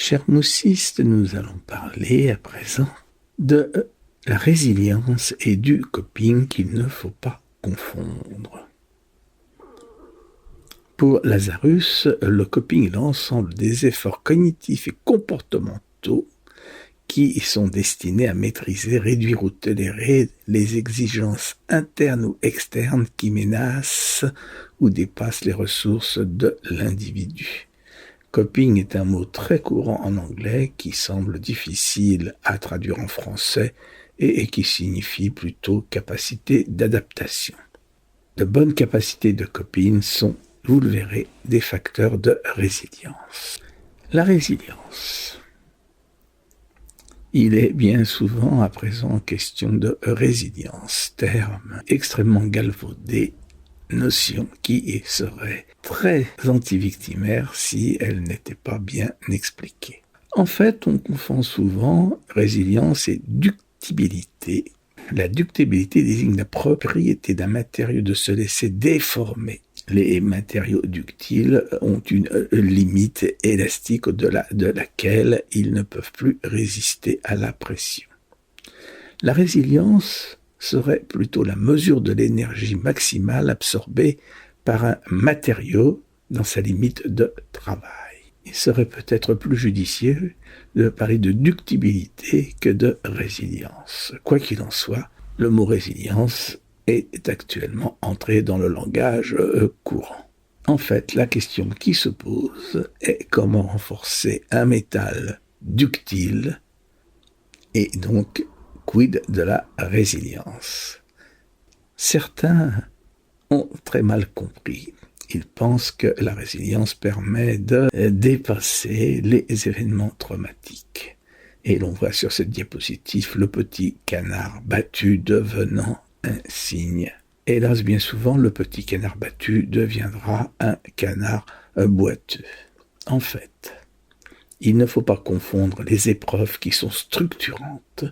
Cher moussiste, nous allons parler à présent de la résilience et du coping qu'il ne faut pas confondre. Pour Lazarus, le coping est l'ensemble des efforts cognitifs et comportementaux qui sont destinés à maîtriser, réduire ou tolérer les exigences internes ou externes qui menacent ou dépassent les ressources de l'individu. Coping est un mot très courant en anglais qui semble difficile à traduire en français et qui signifie plutôt capacité d'adaptation. De bonnes capacités de coping sont, vous le verrez, des facteurs de résilience. La résilience. Il est bien souvent à présent question de résilience, terme extrêmement galvaudé, notion qui serait très anti-victimaire si elle n'était pas bien expliquée. En fait, on confond souvent résilience et ductibilité. La ductibilité désigne la propriété d'un matériau de se laisser déformer. Les matériaux ductiles ont une limite élastique au-delà de laquelle ils ne peuvent plus résister à la pression. La résilience serait plutôt la mesure de l'énergie maximale absorbée par un matériau dans sa limite de travail. Il serait peut-être plus judicieux de parler de ductibilité que de résilience. Quoi qu'il en soit, le mot résilience est actuellement entré dans le langage courant. En fait, la question qui se pose est comment renforcer un métal ductile et donc quid de la résilience. Certains ont très mal compris. Ils pensent que la résilience permet de dépasser les événements traumatiques. Et l'on voit sur cette diapositive le petit canard battu devenant un cygne. Hélas, bien souvent, le petit canard battu deviendra un canard boiteux. En fait, il ne faut pas confondre les épreuves qui sont structurantes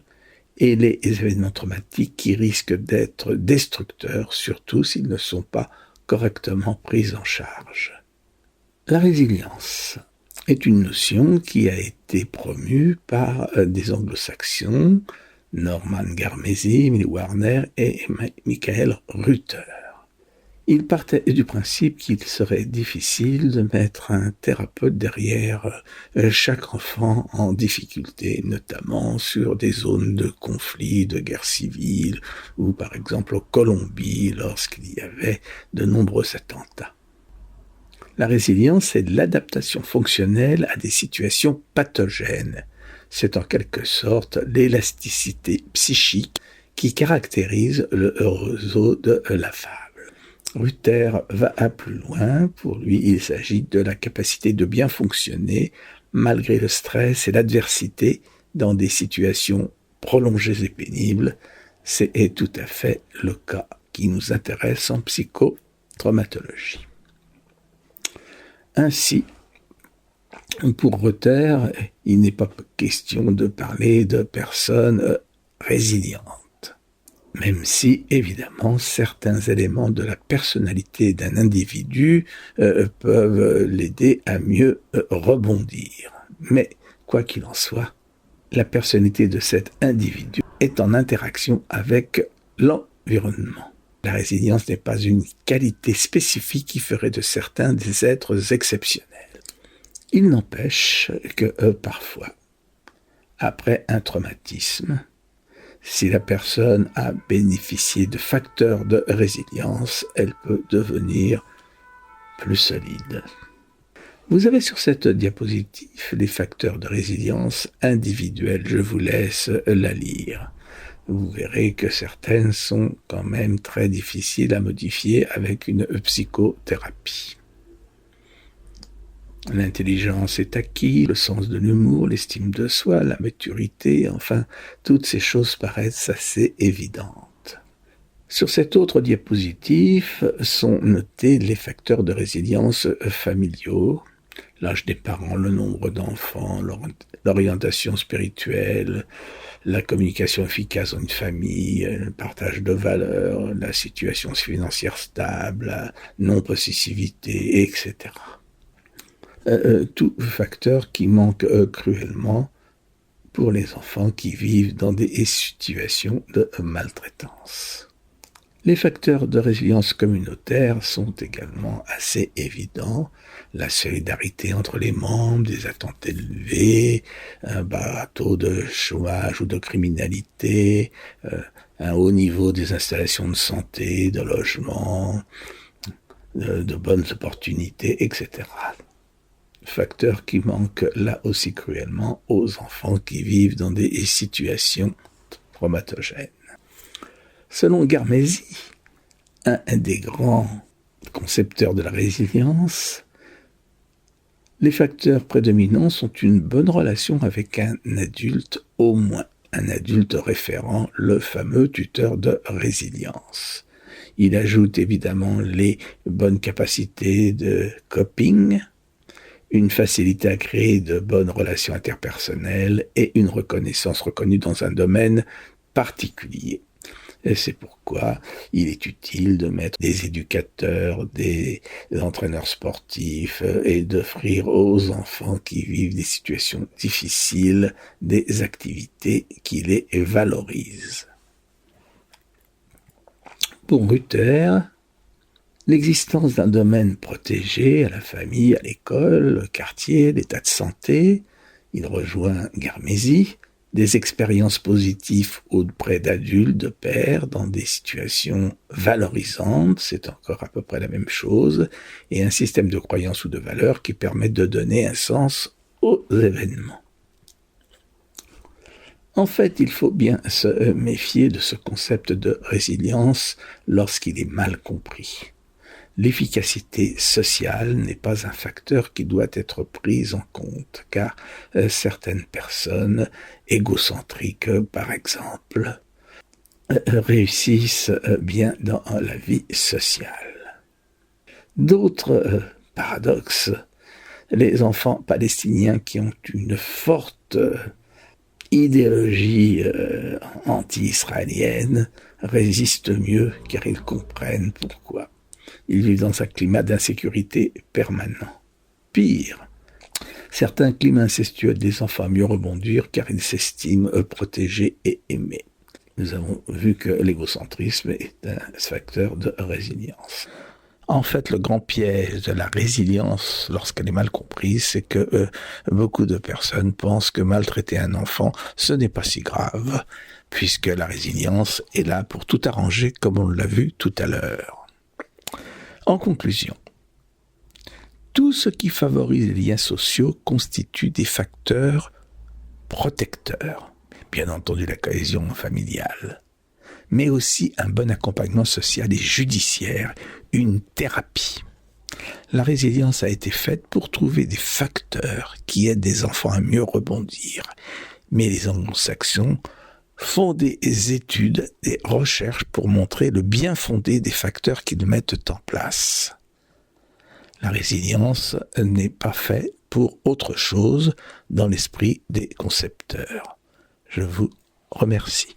et les événements traumatiques qui risquent d'être destructeurs, surtout s'ils ne sont pas correctement pris en charge. La résilience est une notion qui a été promue par des anglo-saxons, Norman Garmesy, Emily Warner et Michael Ruther. Ils partaient du principe qu'il serait difficile de mettre un thérapeute derrière chaque enfant en difficulté, notamment sur des zones de conflit, de guerre civile, ou par exemple en Colombie lorsqu'il y avait de nombreux attentats. La résilience est l'adaptation fonctionnelle à des situations pathogènes. C'est en quelque sorte l'élasticité psychique qui caractérise le roseau de la fable. Ruther va à plus loin. Pour lui, il s'agit de la capacité de bien fonctionner malgré le stress et l'adversité dans des situations prolongées et pénibles. C'est tout à fait le cas qui nous intéresse en psychotraumatologie. Ainsi, pour Ruther, il n'est pas question de parler de personnes résilientes, même si, évidemment, certains éléments de la personnalité d'un individu peuvent l'aider à mieux rebondir. Mais, quoi qu'il en soit, la personnalité de cet individu est en interaction avec l'environnement. La résilience n'est pas une qualité spécifique qui ferait de certains des êtres exceptionnels. Il n'empêche que parfois, après un traumatisme, si la personne a bénéficié de facteurs de résilience, elle peut devenir plus solide. Vous avez sur cette diapositive les facteurs de résilience individuels. Je vous laisse la lire. Vous verrez que certaines sont quand même très difficiles à modifier avec une psychothérapie. L'intelligence est acquise, le sens de l'humour, l'estime de soi, la maturité, enfin, toutes ces choses paraissent assez évidentes. Sur cette autre diapositive sont notés les facteurs de résilience familiaux, l'âge des parents, le nombre d'enfants, l'orientation spirituelle, la communication efficace dans une famille, le partage de valeurs, la situation financière stable, la non-possessivité, etc. tout facteur qui manque cruellement pour les enfants qui vivent dans des situations de maltraitance. Les facteurs de résilience communautaire sont également assez évidents. La solidarité entre les membres, des attentes élevées, un bas taux de chômage ou de criminalité, un haut niveau des installations de santé, de logement, de bonnes opportunités, etc. Facteurs qui manquent là aussi cruellement aux enfants qui vivent dans des situations traumatogènes. Selon Garmézy, un des grands concepteurs de la résilience, les facteurs prédominants sont une bonne relation avec un adulte, au moins un adulte référent, le fameux tuteur de résilience. Il ajoute évidemment les bonnes capacités de coping, une facilité à créer de bonnes relations interpersonnelles et une reconnaissance reconnue dans un domaine particulier. Et c'est pourquoi il est utile de mettre des éducateurs, des entraîneurs sportifs et d'offrir aux enfants qui vivent des situations difficiles des activités qui les valorisent. Pour Ruther, l'existence d'un domaine protégé à la famille, à l'école, au quartier, l'état de santé, il rejoint Garmézy, des expériences positives auprès d'adultes, de pairs, dans des situations valorisantes, c'est encore à peu près la même chose, et un système de croyances ou de valeurs qui permet de donner un sens aux événements. En fait, il faut bien se méfier de ce concept de résilience lorsqu'il est mal compris. L'efficacité sociale n'est pas un facteur qui doit être pris en compte, car certaines personnes égocentriques, par exemple, réussissent bien dans la vie sociale. D'autres paradoxes, les enfants palestiniens qui ont une forte idéologie anti-israélienne résistent mieux car ils comprennent pourquoi. Ils vivent dans un climat d'insécurité permanent. Pire, certains climats incestueux des enfants mieux rebondir car ils s'estiment protégés et aimés. Nous avons vu que l'égocentrisme est un facteur de résilience. En fait, le grand piège de la résilience, lorsqu'elle est mal comprise, c'est que beaucoup de personnes pensent que maltraiter un enfant, ce n'est pas si grave, puisque la résilience est là pour tout arranger, comme on l'a vu tout à l'heure. En conclusion, tout ce qui favorise les liens sociaux constitue des facteurs protecteurs. Bien entendu, la cohésion familiale, mais aussi un bon accompagnement social et judiciaire, une thérapie. La résilience a été faite pour trouver des facteurs qui aident les enfants à mieux rebondir. Mais les anglo-saxons font des études, des recherches pour montrer le bien fondé des facteurs qu'ils mettent en place. La résilience n'est pas faite pour autre chose dans l'esprit des concepteurs. Je vous remercie.